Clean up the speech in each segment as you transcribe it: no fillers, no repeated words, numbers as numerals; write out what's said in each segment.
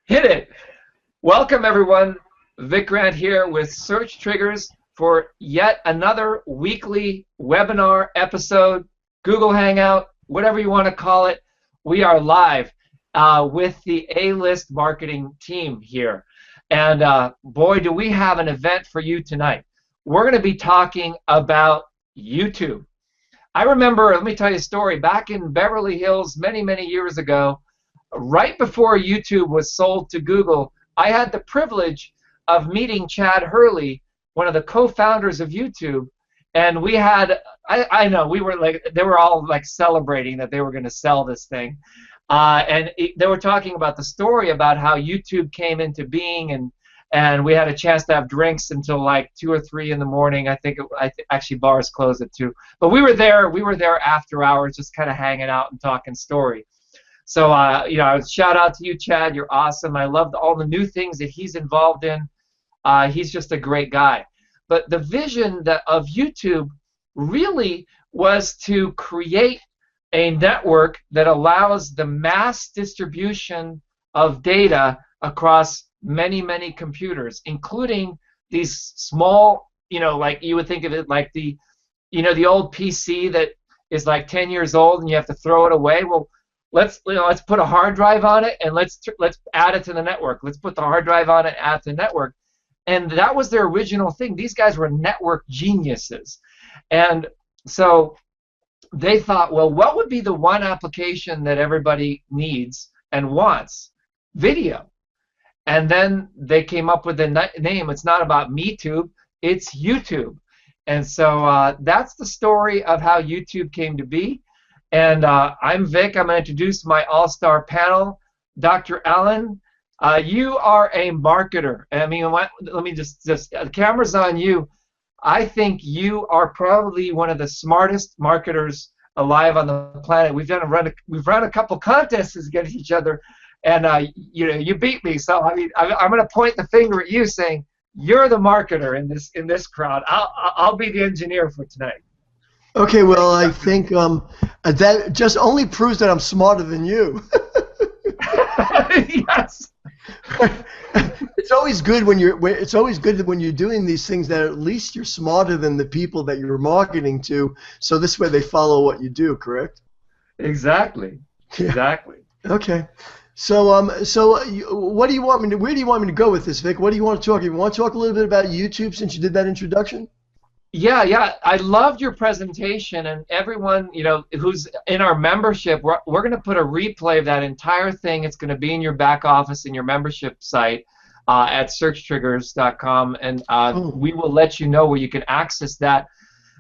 Hit it. Welcome, everyone. Vic Grant here with SearchTriggers for yet another weekly webinar episode, Google Hangout, whatever you want to call it. We are live with the A-List marketing team here. And boy, do we have an event for you tonight. We're going to be talking about YouTube. I remember, let me tell you a story, back in Beverly Hills many, many years ago, right before YouTube was sold to Google, I had the privilege of meeting Chad Hurley, one of the co-founders of YouTube, and we had, I know, we were like, they were all like celebrating that they were going to sell this thing, they were talking about the story about how YouTube came into being, and we had a chance to have drinks until like 2 or 3 in the morning. I think actually bars closed at 2, but we were there after hours, just kind of hanging out and talking story. So, you know, shout out to you, Chad. You're awesome. I loved all the new things that he's involved in. He's just a great guy. But the vision of YouTube really was to create a network that allows the mass distribution of data across many, many computers, including these small, you know, like you would think of it like the, you know, the old PC that is like 10 years old and you have to throw it away. Well, let's put a hard drive on it and let's add it to the network. Let's put the hard drive on it and add it to the network. And that was their original thing. These guys were network geniuses. And so they thought, well, what would be the one application that everybody needs and wants? Video. And then they came up with the name. It's not about MeTube, it's YouTube. And so that's the story of how YouTube came to be. And I'm Vic. I'm going to introduce my all-star panel. Dr. Allen, you are a marketer. I mean, let me just the camera's on you. I think you are probably one of the smartest marketers alive on the planet. We've run a couple contests against each other, and you know, you beat me. So I mean, I'm going to point the finger at you, saying you're the marketer in this crowd. I'll be the engineer for tonight. Okay, well, I think that just only proves that I'm smarter than you. Yes. It's always good when you're doing these things that at least you're smarter than the people that you're marketing to. So this way they follow what you do, correct? Exactly. Yeah. Exactly. Okay. So what do you want me to? Where do you want me to go with this, Vic? What do you want to talk? You want to talk a little bit about YouTube since you did that introduction? Yeah. I loved your presentation, and everyone, you know, who's in our membership, we're going to put a replay of that entire thing. It's going to be in your back office in your membership site at SearchTriggers.com, and we will let you know where you can access that.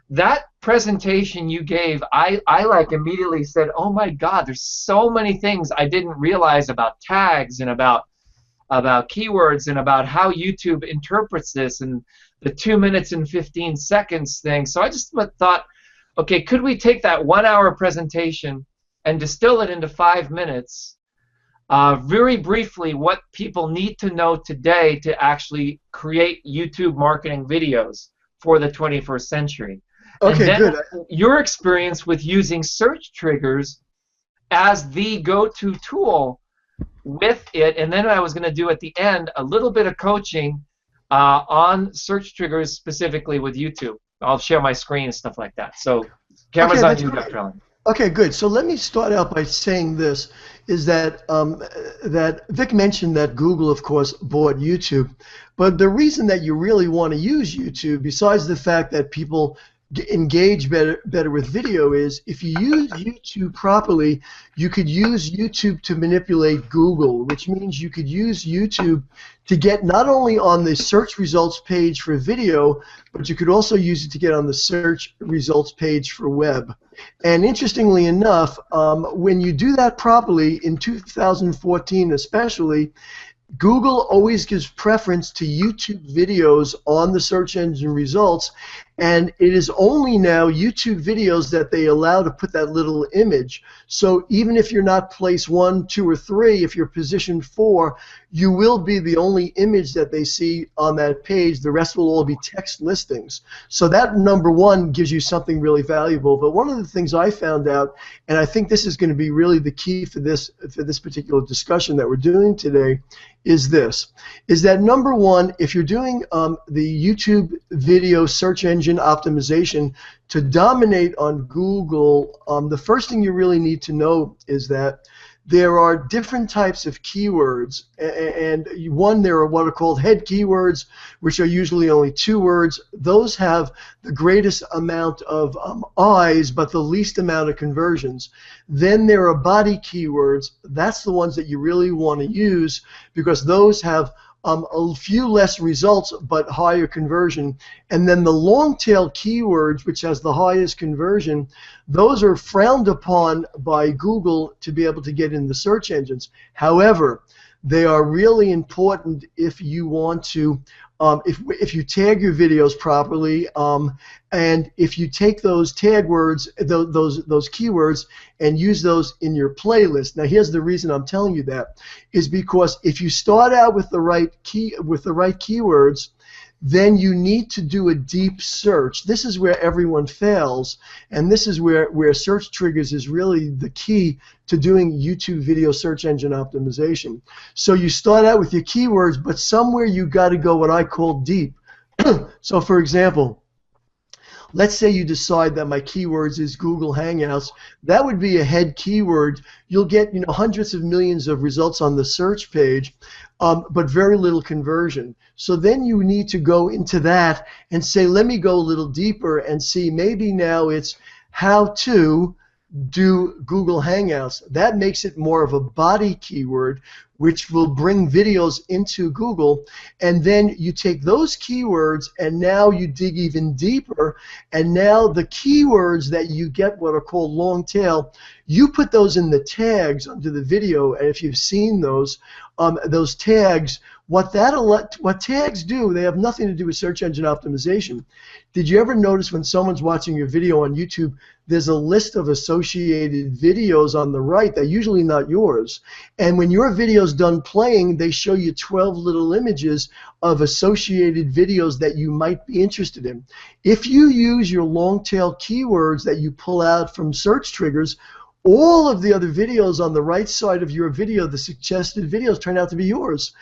That presentation you gave, I like immediately said, oh my God, there's so many things I didn't realize about tags and about keywords and about how YouTube interprets this and the 2 minutes and 15 seconds thing. So I just thought, okay, could we take that 1 hour presentation and distill it into 5 minutes, very briefly, what people need to know today to actually create YouTube marketing videos for the 21st century. Okay, and then good. Your experience with using SearchTriggers as the go-to tool with it, and then I was going to do at the end a little bit of coaching on SearchTriggers specifically with YouTube. I'll share my screen and stuff like that. So, camera's on you, Dr. Allen. Okay, good. So let me start out by saying this, is that that Vic mentioned that Google, of course, bought YouTube. But the reason that you really want to use YouTube, besides the fact that people engage better with video, is if you use YouTube properly, you could use YouTube to manipulate Google, which means you could use YouTube to get not only on the search results page for video, but you could also use it to get on the search results page for web. And interestingly enough, when you do that properly, in 2014 especially, Google always gives preference to YouTube videos on the search engine results, And it is only now YouTube videos that they allow to put that little image. So even if you're not place 1, 2, or 3, if you're position 4, you will be the only image that they see on that page. The rest will all be text listings. So that, number one, gives you something really valuable. But one of the things I found out, and I think this is going to be really the key for this particular discussion that we're doing today, is that number one, if you're doing the YouTube video search engine optimization to dominate on Google, the first thing you really need to know is that there are different types of keywords, and one, there are what are called head keywords, which are usually only 2 words. Those have the greatest amount of eyes, but the least amount of conversions. Then there are body keywords. That's the ones that you really want to use, because those have a few less results but higher conversion. And then the long tail keywords, which has the highest conversion, those are frowned upon by Google to be able to get in the search engines. However, they are really important if you want to, if you tag your videos properly, and if you take those tag words, those keywords, and use those in your playlist. Now, here's the reason I'm telling you that, is because if you start out with the right keywords, then you need to do a deep search. This is where everyone fails, and this is where SearchTriggers is really the key to doing YouTube video search engine optimization. So you start out with your keywords, but somewhere you got to go what I call deep. So for example, let's say you decide that my keywords is Google Hangouts. That would be a head keyword. You'll get, hundreds of millions of results on the search page, but very little conversion. So then you need to go into that and say, let me go a little deeper and see, maybe now it's how to do Google Hangouts. That makes it more of a body keyword, which will bring videos into Google. And then you take those keywords and now you dig even deeper, and now the keywords that you get, what are called long tail, you put those in the tags under the video. And if you've seen those tags, what tags do, they have nothing to do with search engine optimization. Did you ever notice when someone's watching your video on YouTube, there's a list of associated videos on the right that are usually not yours, and when your video's done playing, they show you 12 little images of associated videos that you might be interested in. If you use your long tail keywords that you pull out from SearchTriggers, all of the other videos on the right side of your video, the suggested videos, turn out to be yours.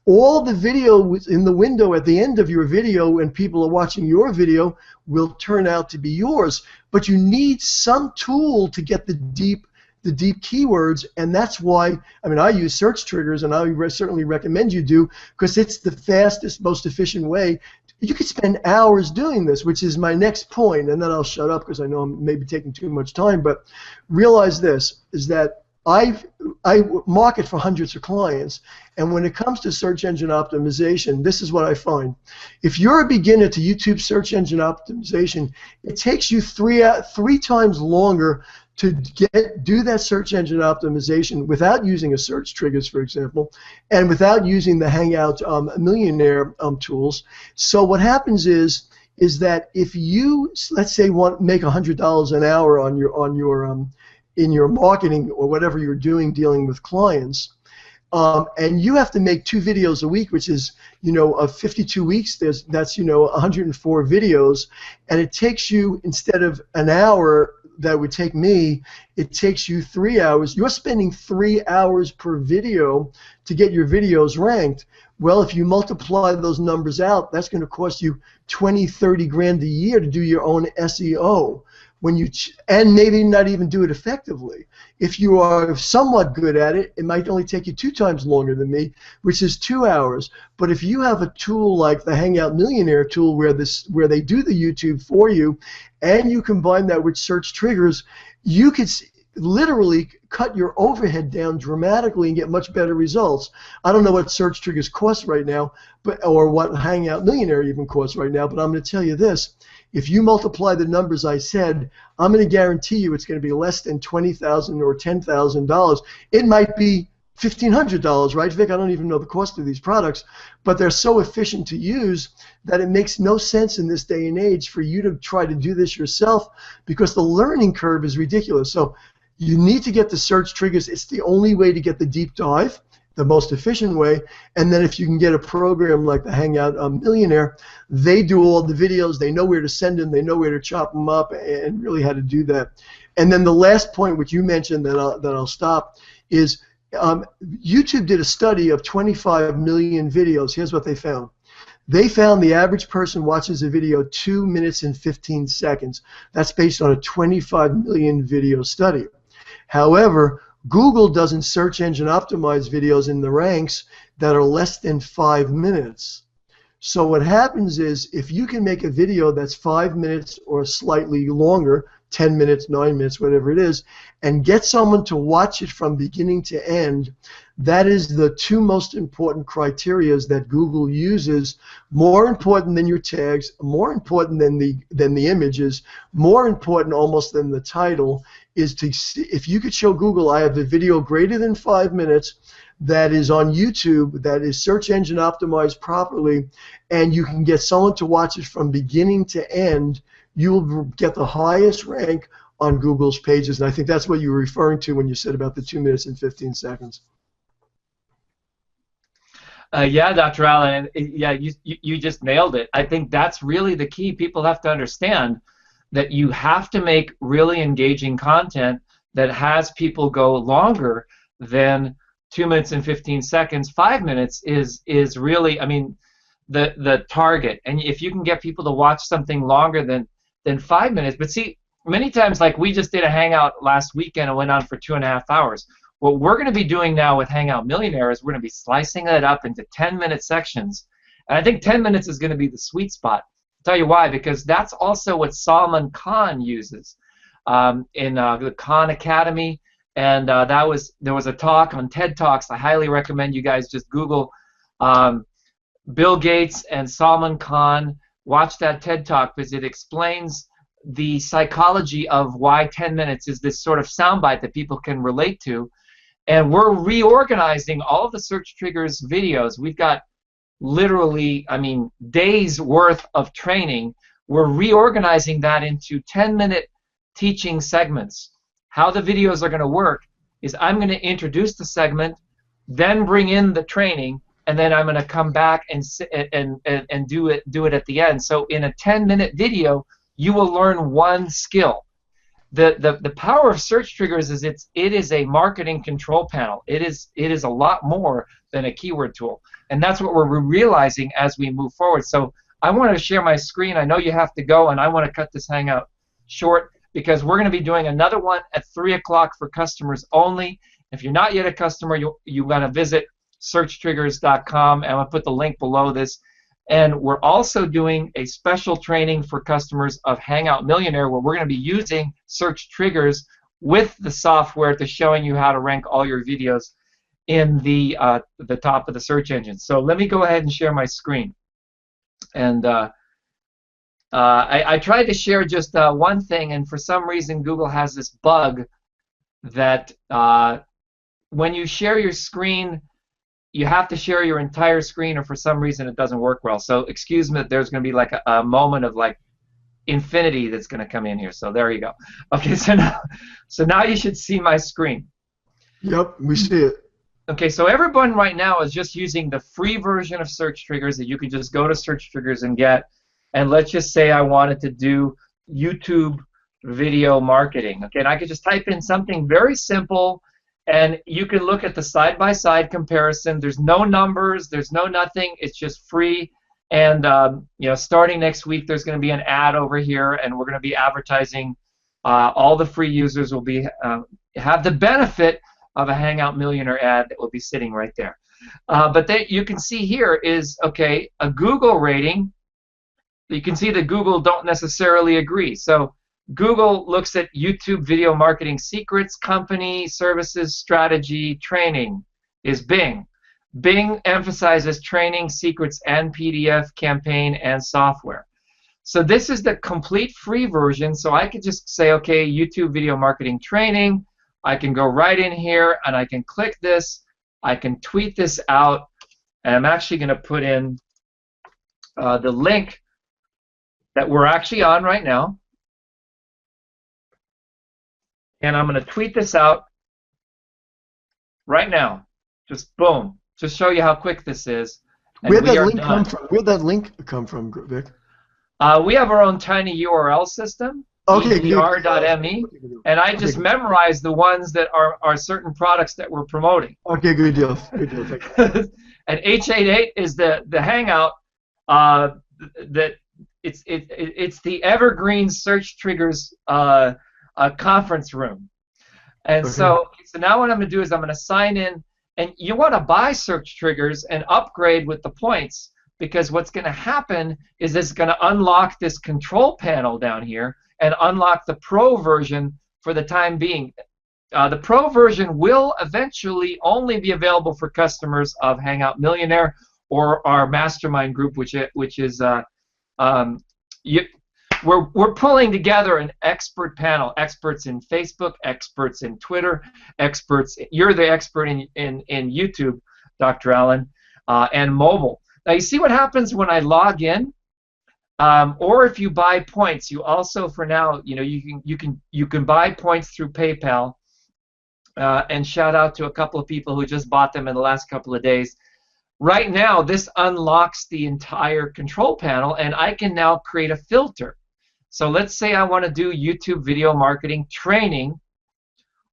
All the video in the window at the end of your video when people are watching your video will turn out to be yours. But you need some tool to get the deep keywords, and that's why, I use SearchTriggers, and I certainly recommend you do, because it's the fastest, most efficient way. You could spend hours doing this, which is my next point, and then I'll shut up because I know I'm maybe taking too much time, but realize this, is that I market for hundreds of clients, and when it comes to search engine optimization, this is what I find. If you're a beginner to YouTube search engine optimization, it takes you three times longer to do that search engine optimization without using a SearchTriggers, for example, and without using the Hangout Millionaire tools. So what happens is that if you, let's say, want to make $100 an hour in your marketing or whatever you're doing dealing with clients, and you have to make 2 videos a week, which is, of 52 weeks, that's 104 videos, and it takes you, instead of an hour that would take me, it takes you 3 hours. You're spending 3 hours per video to get your videos ranked. Well, if you multiply those numbers out, that's going to cost you 20, 30 grand a year to do your own SEO. And maybe not even do it effectively. If you are somewhat good at it, it might only take you 2 times longer than me, which is 2 hours. But if you have a tool like the Hangout Millionaire tool where they do the YouTube for you, and you combine that with SearchTriggers, you could literally cut your overhead down dramatically and get much better results. I don't know what SearchTriggers costs right now, or what Hangout Millionaire even costs right now, but I'm going to tell you this. If you multiply the numbers I said, I'm going to guarantee you it's going to be less than $20,000 or $10,000. It might be $1,500, right, Vic? I don't even know the cost of these products, but they're so efficient to use that it makes no sense in this day and age for you to try to do this yourself because the learning curve is ridiculous. So you need to get the SearchTriggers. It's the only way to get the deep dive, the most efficient way. And then if you can get a program like the Hangout Millionaire, they do all the videos. They know where to send them. They know where to chop them up and really how to do that. And then the last point, which you mentioned that I'll stop, is YouTube did a study of 25 million videos. Here's what they found. They found the average person watches a video 2 minutes and 15 seconds. That's based on a 25 million video study. However, Google doesn't search engine optimize videos in the ranks that are less than 5 minutes. So what happens is if you can make a video that's 5 minutes or slightly longer, 10 minutes, 9 minutes, whatever it is, and get someone to watch it from beginning to end, that is the two most important criterias that Google uses, more important than your tags, more important than the images, more important almost than the title, is to see, if you could show Google, I have a video greater than 5 minutes that is on YouTube, that is search engine optimized properly, and you can get someone to watch it from beginning to end, you will get the highest rank on Google's pages. And I think that's what you were referring to when you said about the 2 minutes and 15 seconds. Yeah, Dr. Allen, yeah, you just nailed it. I think that's really the key. People have to understand that you have to make really engaging content that has people go longer than 2 minutes and 15 seconds. 5 minutes is really, I mean, the target. And if you can get people to watch something longer than 5 minutes, but see, many times, like we just did a Hangout last weekend and went on for 2.5 hours. What we're going to be doing now with Hangout Millionaire is we're going to be slicing it up into 10-minute sections. And I think 10 minutes is going to be the sweet spot. I'll tell you why, because that's also what Salman Khan uses in the Khan Academy. And there was a talk on TED Talks. I highly recommend you guys just Google Bill Gates and Salman Khan. Watch that TED Talk because it explains the psychology of why 10 minutes is this sort of soundbite that people can relate to. And we're reorganizing all of the SearchTriggers videos. We've got literally, I mean, days worth of training. We're reorganizing that into 10-minute teaching segments. How the videos are going to work is I'm going to introduce the segment, then bring in the training, and then I'm going to come back and do it at the end. So in a 10-minute video, you will learn one skill. The power of SearchTriggers is it is a marketing control panel. It is a lot more than a keyword tool, and that's what we're realizing as we move forward. So I want to share my screen. I know you have to go, and I want to cut this Hangout short because we're going to be doing another one at 3 o'clock for customers only. If you're not yet a customer, you got to visit SearchTriggers.com, and I'll put the link below this. And we're also doing a special training for customers of Hangout Millionaire where we're going to be using SearchTriggers with the software to showing you how to rank all your videos in the top of the search engine. So let me go ahead and share my screen. And I tried to share just one thing, and for some reason Google has this bug that when you share your screen, you have to share your entire screen, or for some reason it doesn't work well. So excuse me, there's going to be like a moment of like infinity that's going to come in here. So there you go. Okay, so now you should see my screen. Yep, we see it. Okay, so everyone right now is just using the free version of SearchTriggers that you can just go to SearchTriggers and get. And let's just say I wanted to do YouTube video marketing. Okay, and I could just type in something very simple. And you can look at the side-by-side comparison. There's no numbers. There's no nothing. It's just free. And you know, starting next week, there's going to be an ad over here, and we're going to be advertising. All the free users will be have the benefit of a Hangout Millionaire ad that will be sitting right there. But you can see here is okay a Google rating. You can see that Google don't necessarily agree. So Google looks at YouTube video marketing secrets, company, services, strategy, training is Bing. Bing emphasizes training, secrets, and PDF, campaign, and software. So this is the complete free version. So I could just say, okay, YouTube video marketing training. I can go right in here and I can click this. I can tweet this out, and I'm actually going to put in the link that we're actually on right now. And I'm going to tweet this out right now. Just boom. Just show you how quick this is. And Where'd we that are link done. come from? Where'd that link come from, Vic? We have our own tiny URL system, Okay, edr.me, and I just memorized the ones that are certain products that we're promoting. Okay, good deal. Good deal. Thank you. And H88 is the hangout that it's the evergreen Search Triggers conference room. And Okay. so now what I'm going to do is I'm going to sign in, and you want to buy Search Triggers and upgrade with the points, because what's going to happen is it's going to unlock this control panel down here and unlock the Pro version for the time being. The Pro version will eventually only be available for customers of Hangout Millionaire or our mastermind group, which is we're pulling together an expert panel, experts in Facebook, experts in Twitter, experts. You're the expert in YouTube, Dr. Allen, and mobile. Now you see what happens when I log in, or if you buy points. You also, for now, you can buy points through PayPal. And shout out to a couple of people who just bought them in the last couple of days. Right now, this unlocks the entire control panel, and I can now create a filter. So let's say I want to do YouTube video marketing training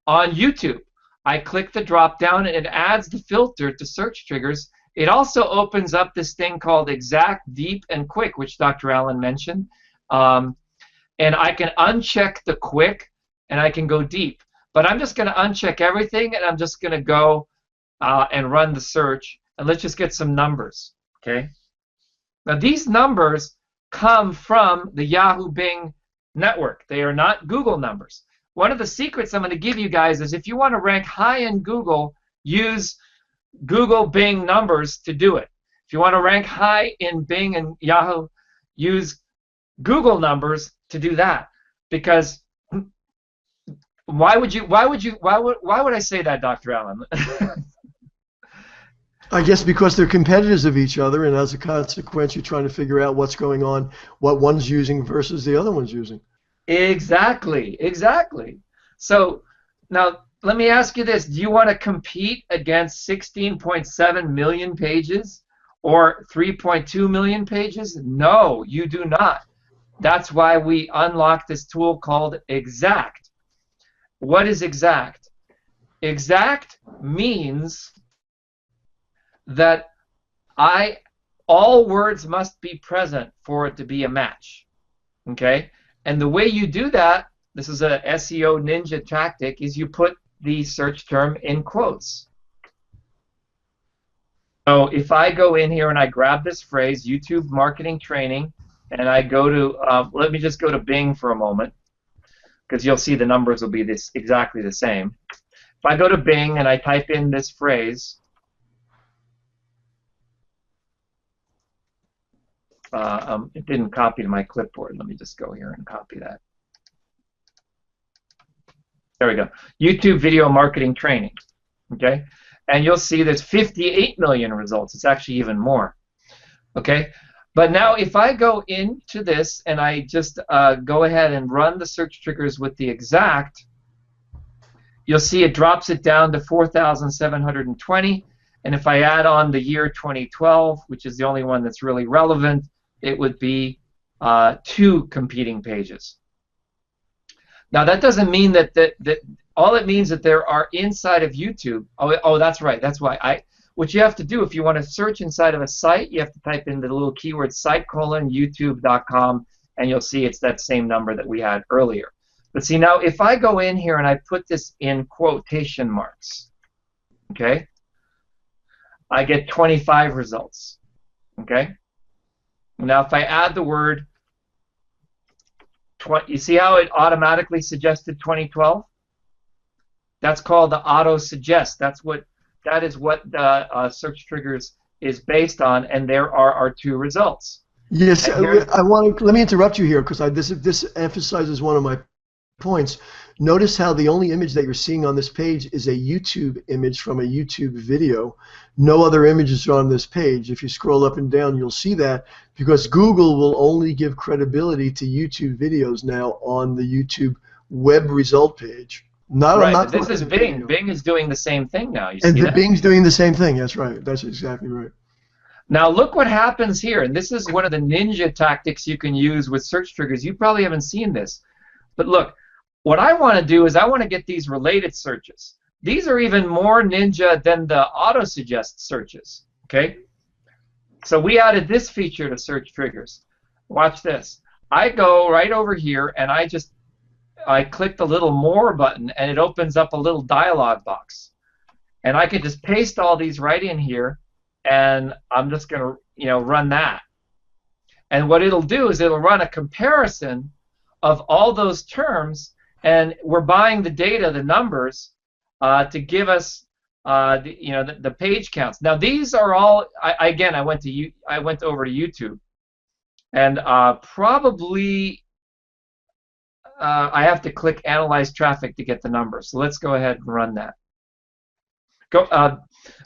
on YouTube. I click the drop down, and it adds the filter to Search Triggers. It also opens up this thing called Exact, Deep, and Quick, which Dr. Allen mentioned. And I can uncheck the quick, and I can go deep. But I'm just going to uncheck everything, and I'm just going to go and run the search. And let's just get some numbers. Okay. Now these numbers come from the Yahoo Bing network. They are not Google numbers. One of the secrets I'm going to give you guys is if you want to rank high in Google, use Google Bing numbers to do it. If you want to rank high in Bing and Yahoo, use Google numbers to do that. Because why would I say that, Dr. Allen? I guess because they're competitors of each other, and as a consequence, you're trying to figure out what's going on, what one's using versus the other one's using. Exactly, exactly. So now let me ask you this: do you want to compete against 16.7 million pages or 3.2 million pages? No, you do not. That's why we unlocked this tool called Exact. What is Exact? Exact means that all words must be present for it to be a match. Okay? And the way you do that, this is a SEO ninja tactic, is you put the search term in quotes. So if I go in here and I grab this phrase, YouTube marketing training, and I go to, let me just go to Bing for a moment, because you'll see the numbers will be exactly the same. If I go to Bing and I type in this phrase, it didn't copy to my clipboard. Let me just go here and copy that. There we go. YouTube video marketing training. Okay? And you'll see there's 58 million results. It's actually even more. Okay? But now if I go into this and I just go ahead and run the search triggers with the Exact, you'll see it drops it down to 4,720. And if I add on the year 2012, which is the only one that's really relevant, it would be 2 competing pages. Now that doesn't mean that all it means that there are inside of YouTube. Oh, that's right. That's why what you have to do if you want to search inside of a site, you have to type in the little keyword site:youtube.com, and you'll see it's that same number that we had earlier. But see now, if I go in here and I put this in quotation marks, okay, I get 25 results. Okay. Now if I add the word, you see how it automatically suggested 2012? That's called the auto suggest. That is what the Search Triggers is based on, and there are our 2 results. Yes, let me interrupt you here because this emphasizes one of my points. Notice how the only image that you're seeing on this page is a YouTube image from a YouTube video. No other images are on this page. If you scroll up and down, you'll see that, because Google will only give credibility to YouTube videos now on the YouTube web result page. Right, but this is Bing. Bing is doing the same thing now. You see that? Bing's doing the same thing. That's right. That's exactly right. Now look what happens here, and this is one of the ninja tactics you can use with search triggers. You probably haven't seen this, but look, what I want to do is I want to get these related searches. These are even more ninja than the auto-suggest searches, okay? So we added this feature to search triggers. Watch this. I go right over here, and I click the little more button, and it opens up a little dialog box. And I can just paste all these right in here, and I'm just going to run that. And what it'll do is it'll run a comparison of all those terms, and we're buying the data, the numbers, to give us the page counts. Now these are all, again, I went over to YouTube, and probably I have to click Analyze Traffic to get the numbers. So let's go ahead and run that.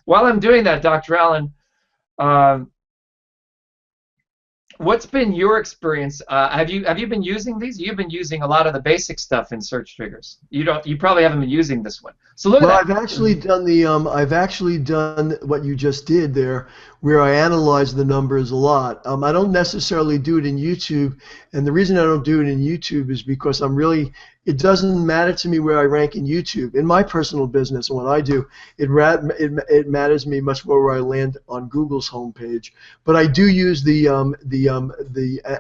While I'm doing that, Dr. Allen, what's been your experience? Have you been using these? You've been using a lot of the basic stuff in search triggers. You probably haven't been using this one. So look at that. I've actually done I've actually done what you just did there, where I analyze the numbers a lot. I don't necessarily do it in YouTube, and the reason I don't do it in YouTube is because it doesn't matter to me where I rank in YouTube. In my personal business, and what I do, it matters to me much more where I land on Google's homepage. But I do use the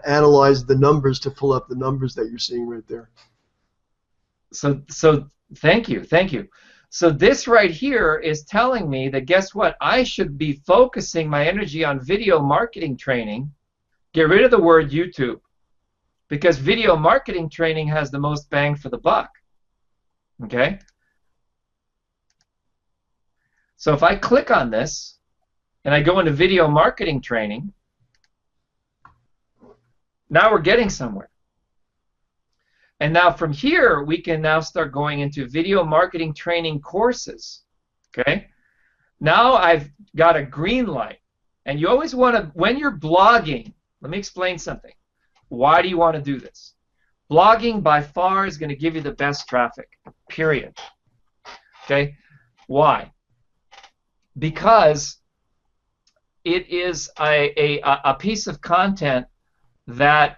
analyze the numbers to pull up the numbers that you're seeing right there. So thank you. So this right here is telling me that, guess what? I should be focusing my energy on video marketing training. Get rid of the word YouTube, because video marketing training has the most bang for the buck. Okay? So if I click on this and I go into video marketing training, now we're getting somewhere. And now from here, we can now start going into video marketing training courses. Okay? Now I've got a green light. And you always want to, when you're blogging, let me explain something. Why do you want to do this? Blogging by far is going to give you the best traffic, period. Okay? Why? Because it is a piece of content that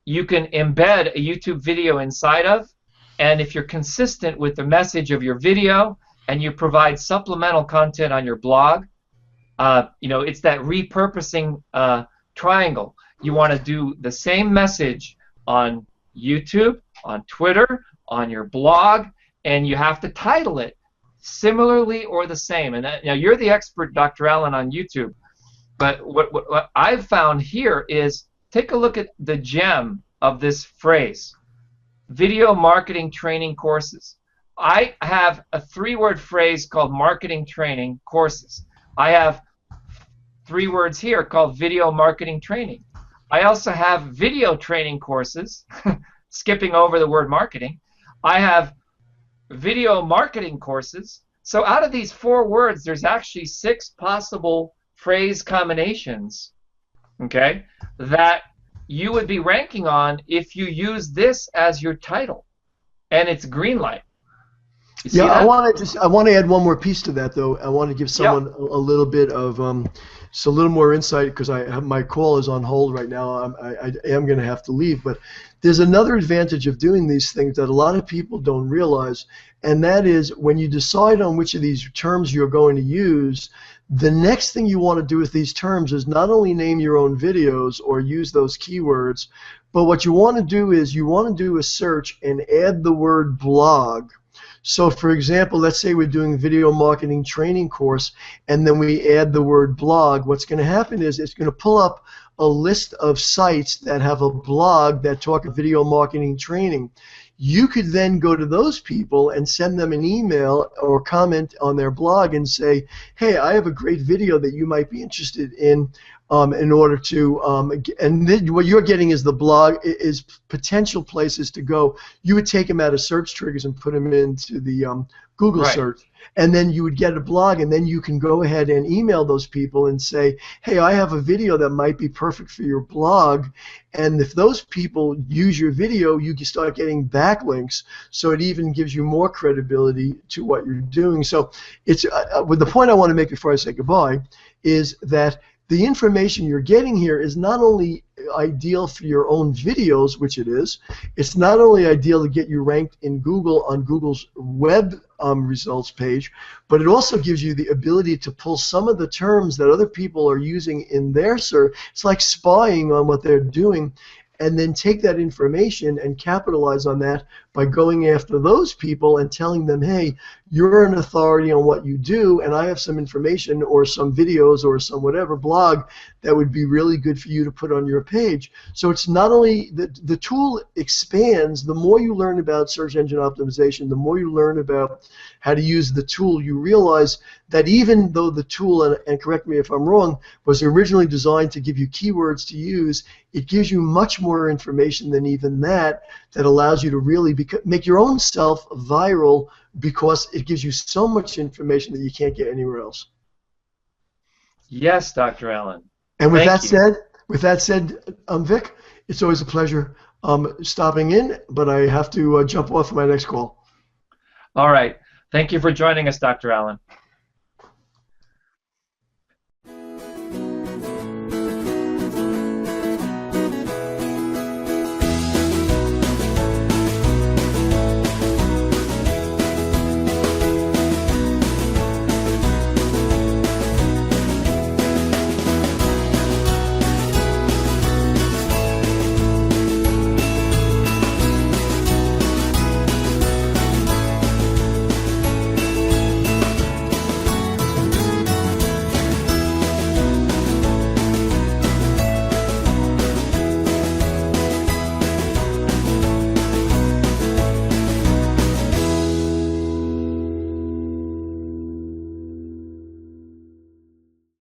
you can embed a YouTube video inside of, and if you're consistent with the message of your video and you provide supplemental content on your blog, it's that repurposing triangle. You want to do the same message on YouTube, on Twitter, on your blog, and you have to title it similarly or the same. And now you're the expert, Dr. Allen, on YouTube, but what I've found here is, take a look at the gem of this phrase, video marketing training courses. I have a 3-word phrase called marketing training courses. I have 3 words here called video marketing training. I also have video training courses, skipping over the word marketing. I have video marketing courses. So out of these 4 words, there's actually 6 possible phrase combinations, okay, that you would be ranking on if you use this as your title, and it's green light. Yeah, I want to add one more piece to that, though. I want to give someone a little bit of just a little more insight, because my call is on hold right now. I am going to have to leave, but there's another advantage of doing these things that a lot of people don't realize, and that is when you decide on which of these terms you're going to use, the next thing you want to do with these terms is not only name your own videos or use those keywords, but what you want to do is you want to do a search and add the word blog. So for example, let's say we're doing a video marketing training course, and then we add the word blog. What's going to happen is it's going to pull up a list of sites that have a blog that talk video marketing training. you could then go to those people and send them an email or comment on their blog and say, hey, I have a great video that you might be interested in order to, and then what you're getting is the blog, is potential places to go. You would take them out of SearchTriggers and put them into the Google Right. search. And then you would get a blog, and then you can go ahead and email those people and say, hey, I have a video that might be perfect for your blog. And if those people use your video, you can start getting backlinks. So it even gives you more credibility to what you're doing. So it's the point I want to make before I say goodbye is that the information you're getting here is not only ideal for your own videos, which it is, it's not only ideal to get you ranked in Google on Google's web results page, but it also gives you the ability to pull some of the terms that other people are using in their search. It's like spying on what they're doing, and then take that information and capitalize on that by going after those people and telling them, hey, you're an authority on what you do, and I have some information or some videos or some whatever blog that would be really good for you to put on your page. So it's not only the tool expands. The more you learn about search engine optimization, the more you learn about how to use the tool, you realize that even though the tool, and correct me if I'm wrong, was originally designed to give you keywords to use, it gives you much more information than even that allows you to really make your own self viral, because it gives you so much information that you can't get anywhere else. Yes, Dr. Allen. And with Thank you. that said, Vic, it's always a pleasure stopping in, but I have to jump off for my next call. All right. Thank you for joining us, Dr. Allen.